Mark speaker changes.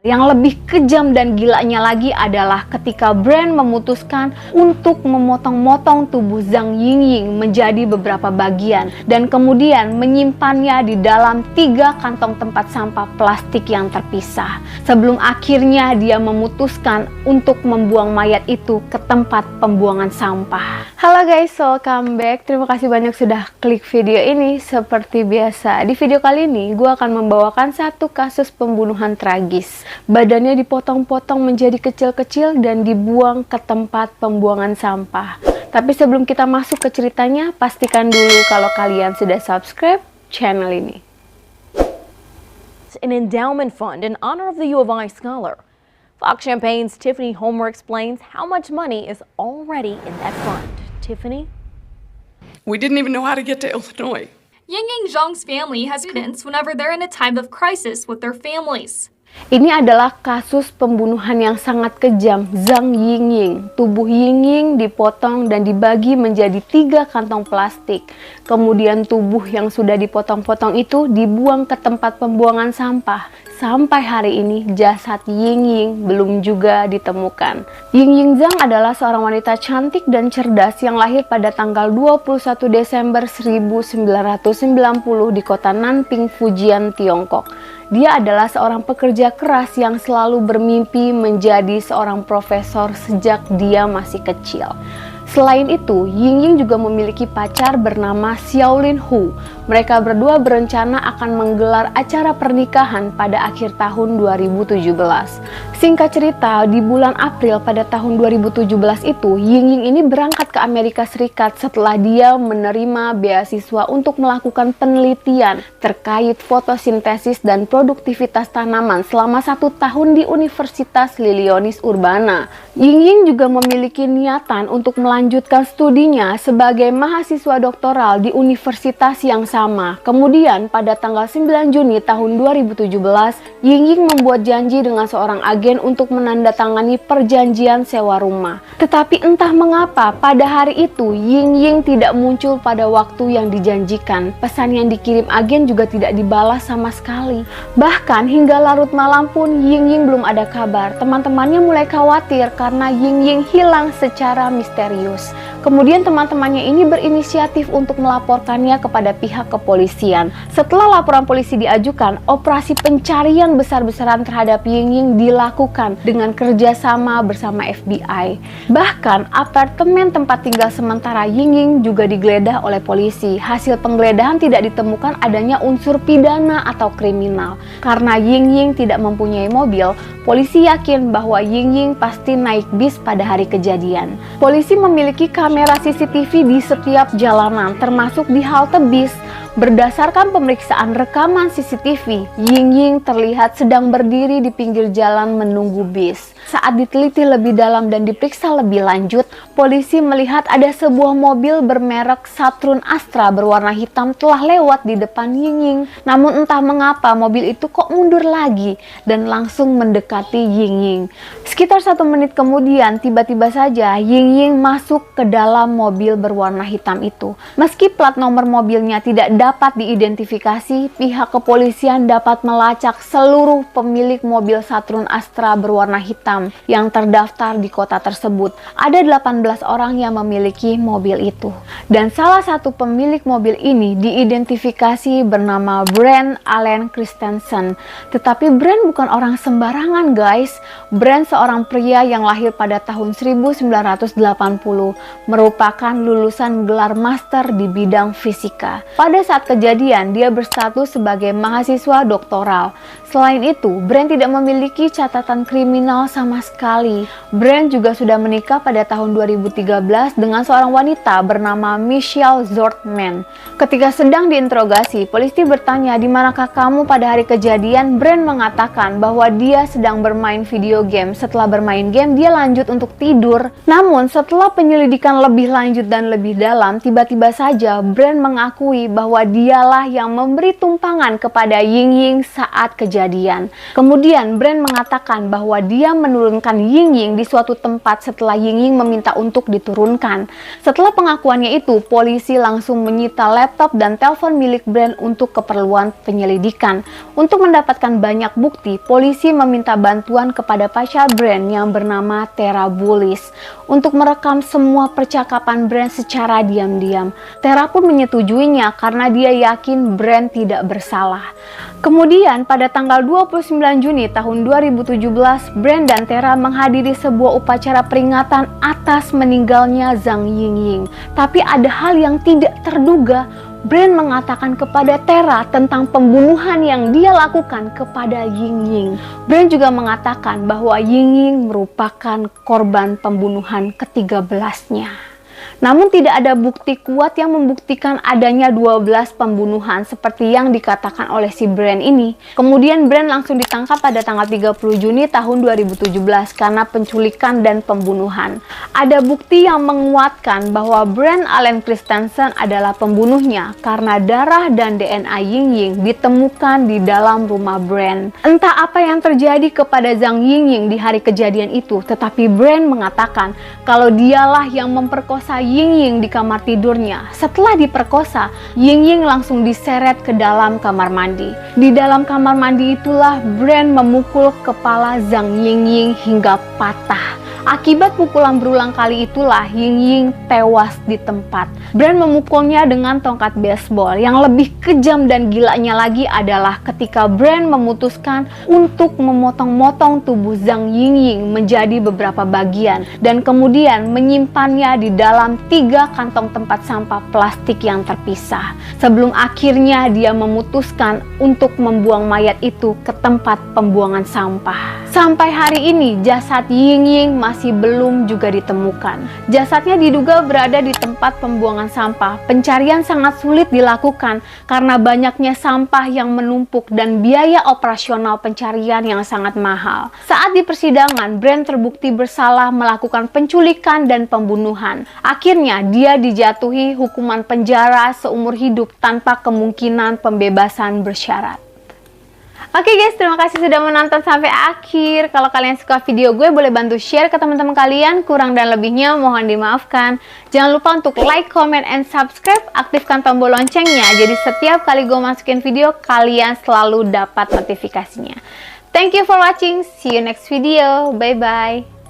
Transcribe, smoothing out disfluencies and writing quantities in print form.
Speaker 1: Yang lebih kejam dan gilanya lagi adalah ketika Brand memutuskan untuk memotong-motong tubuh Zhang Yingying menjadi beberapa bagian dan kemudian menyimpannya di dalam 3 kantong tempat sampah plastik yang terpisah. Sebelum akhirnya dia memutuskan untuk membuang mayat itu ke tempat pembuangan sampah. Halo guys, welcome back. Terima kasih banyak sudah klik video ini. Seperti biasa, di video kali ini gue akan membawakan satu kasus pembunuhan tragis. Badannya dipotong-potong menjadi kecil-kecil dan dibuang ke tempat pembuangan sampah. Tapi sebelum kita masuk ke ceritanya, pastikan dulu kalau kalian sudah subscribe channel ini.
Speaker 2: An endowment fund in honor of the U of I scholar. Fox Champagne's Tiffany Homer explains how much money is already in that fund. Tiffany?
Speaker 3: We didn't even know how to get to Illinois.
Speaker 4: Yingying Zhang's family has students whenever they're in a time of crisis with their families.
Speaker 1: Ini adalah kasus pembunuhan yang sangat kejam Zhang Yingying. Tubuh Yingying dipotong dan dibagi menjadi 3 kantong plastik. Kemudian tubuh yang sudah dipotong-potong itu dibuang ke tempat pembuangan sampah. Sampai hari ini jasad Yingying belum juga ditemukan. Yingying Zhang adalah seorang wanita cantik dan cerdas yang lahir pada tanggal 21 Desember 1990 di kota Nanping, Fujian, Tiongkok. Dia adalah seorang pekerja keras yang selalu bermimpi menjadi seorang profesor sejak dia masih kecil. Selain itu, Yingying juga memiliki pacar bernama Xiaolin Hu. Mereka berdua berencana akan menggelar acara pernikahan pada akhir tahun 2017. Singkat cerita, di bulan April pada tahun 2017 itu, Yingying ini berangkat ke Amerika Serikat setelah dia menerima beasiswa untuk melakukan penelitian terkait fotosintesis dan produktivitas tanaman selama 1 tahun di Universitas Lilionis Urbana. Yingying juga memiliki niatan untuk melanjutkan studinya sebagai mahasiswa doktoral di universitas yang sama. Kemudian pada tanggal 9 Juni tahun 2017, Yingying membuat janji dengan seorang agen untuk menandatangani perjanjian sewa rumah. Tetapi entah mengapa pada hari itu Yingying tidak muncul pada waktu yang dijanjikan. Pesan yang dikirim agen juga tidak dibalas sama sekali. Bahkan hingga larut malam pun Yingying belum ada kabar. Teman-temannya mulai khawatir karena Yingying hilang secara misterius. Kemudian teman-temannya ini berinisiatif untuk melaporkannya kepada pihak kepolisian. Setelah laporan polisi diajukan, operasi pencarian besar-besaran terhadap Yingying dilakukan dengan kerjasama bersama FBI. Bahkan apartemen tempat tinggal sementara Yingying juga digeledah oleh polisi. Hasil penggeledahan tidak ditemukan adanya unsur pidana atau kriminal. Karena Yingying tidak mempunyai mobil, polisi yakin bahwa Yingying pasti naik bis pada hari kejadian. Polisi memiliki kamera CCTV di setiap jalanan, termasuk di halte bis. Berdasarkan pemeriksaan rekaman CCTV, Yingying terlihat sedang berdiri di pinggir jalan menunggu bis. Saat diteliti lebih dalam dan diperiksa lebih lanjut, polisi melihat ada sebuah mobil bermerek Saturn Astra berwarna hitam telah lewat di depan Yingying. Namun entah mengapa mobil itu kok mundur lagi dan langsung mendekati Yingying. Sekitar 1 menit kemudian, tiba-tiba saja Yingying masuk ke dalam mobil berwarna hitam itu. Meski plat nomor mobilnya tidak dapat diidentifikasi, pihak kepolisian dapat melacak seluruh pemilik mobil Saturn Astra berwarna hitam yang terdaftar di kota tersebut. Ada 18 orang yang memiliki mobil itu. Dan salah satu pemilik mobil ini diidentifikasi bernama Brand Allen Christensen. Tetapi Brand bukan orang sembarangan guys. Brand seorang pria yang lahir pada tahun 1980, merupakan lulusan gelar master di bidang fisika. Pada saat kejadian, dia berstatus sebagai mahasiswa doktoral. Selain itu, Brand tidak memiliki catatan kriminal sama sekali. Brand juga sudah menikah pada tahun 2013 dengan seorang wanita bernama Michelle Zortman. Ketika sedang diinterogasi, polisi bertanya, "Di manakah kamu pada hari kejadian?" Brand mengatakan bahwa dia sedang bermain video game. Setelah bermain game, dia lanjut untuk tidur. Namun, setelah penyelidikan lebih lanjut dan lebih dalam, tiba-tiba saja Brand mengakui bahwa dialah yang memberi tumpangan kepada Ying Ying saat kejadian. Kemudian Brand mengatakan bahwa dia menurunkan Ying Ying di suatu tempat setelah Ying Ying meminta untuk diturunkan. Setelah pengakuannya itu, polisi langsung menyita laptop dan telepon milik Brand untuk keperluan penyelidikan. Untuk mendapatkan banyak bukti, polisi meminta bantuan kepada pacar Brand yang bernama Tara Bullis untuk merekam semua percakapan Brand secara diam-diam. Tara pun menyetujuinya karena dia yakin Brand tidak bersalah. Kemudian pada tanggal 29 Juni tahun 2017, Brand dan Tara menghadiri sebuah upacara peringatan atas meninggalnya Zhang Yingying. Tapi ada hal yang tidak terduga. Brand mengatakan kepada Tara tentang pembunuhan yang dia lakukan kepada Ying Ying. Brand juga mengatakan bahwa Ying Ying merupakan korban pembunuhan ke-13-nya. Namun tidak ada bukti kuat yang membuktikan adanya 12 pembunuhan seperti yang dikatakan oleh si Brand ini. Kemudian Brand langsung ditangkap pada tanggal 30 Juni tahun 2017 karena penculikan dan pembunuhan. Ada bukti yang menguatkan bahwa Brand Allen Christensen adalah pembunuhnya karena darah dan DNA Ying Ying ditemukan di dalam rumah Brand. Entah apa yang terjadi kepada Zhang Yingying di hari kejadian itu, tetapi Brand mengatakan kalau dialah yang memperkosa Ying Ying di kamar tidurnya. Setelah diperkosa, Ying Ying langsung diseret ke dalam kamar mandi. Di dalam kamar mandi itulah Brand memukul kepala Zhang Yingying hingga patah. Akibat pukulan berulang kali itulah Ying Ying tewas di tempat. Brand memukulnya dengan tongkat baseball. Yang lebih kejam dan gilanya lagi adalah ketika Brand memutuskan untuk memotong-motong tubuh Zhang Yingying menjadi beberapa bagian dan kemudian menyimpannya di dalam 3 kantong tempat sampah plastik yang terpisah. Sebelum akhirnya dia memutuskan untuk membuang mayat itu ke tempat pembuangan sampah. Sampai hari ini jasad Ying Ying masih belum juga ditemukan. Jasadnya diduga berada di tempat pembuangan sampah. Pencarian sangat sulit dilakukan karena banyaknya sampah yang menumpuk dan biaya operasional pencarian yang sangat mahal. Saat di persidangan, Brand terbukti bersalah melakukan penculikan dan pembunuhan. Akhirnya dia dijatuhi hukuman penjara seumur hidup tanpa kemungkinan pembebasan bersyarat. Oke guys, terima kasih sudah menonton sampai akhir. Kalau kalian suka video gue, boleh bantu share ke teman-teman kalian. Kurang dan lebihnya mohon dimaafkan. Jangan lupa untuk like, comment, and subscribe. Aktifkan tombol loncengnya, jadi setiap kali gue masukin video, kalian selalu dapat notifikasinya. Thank you for watching. See you next video. Bye-bye.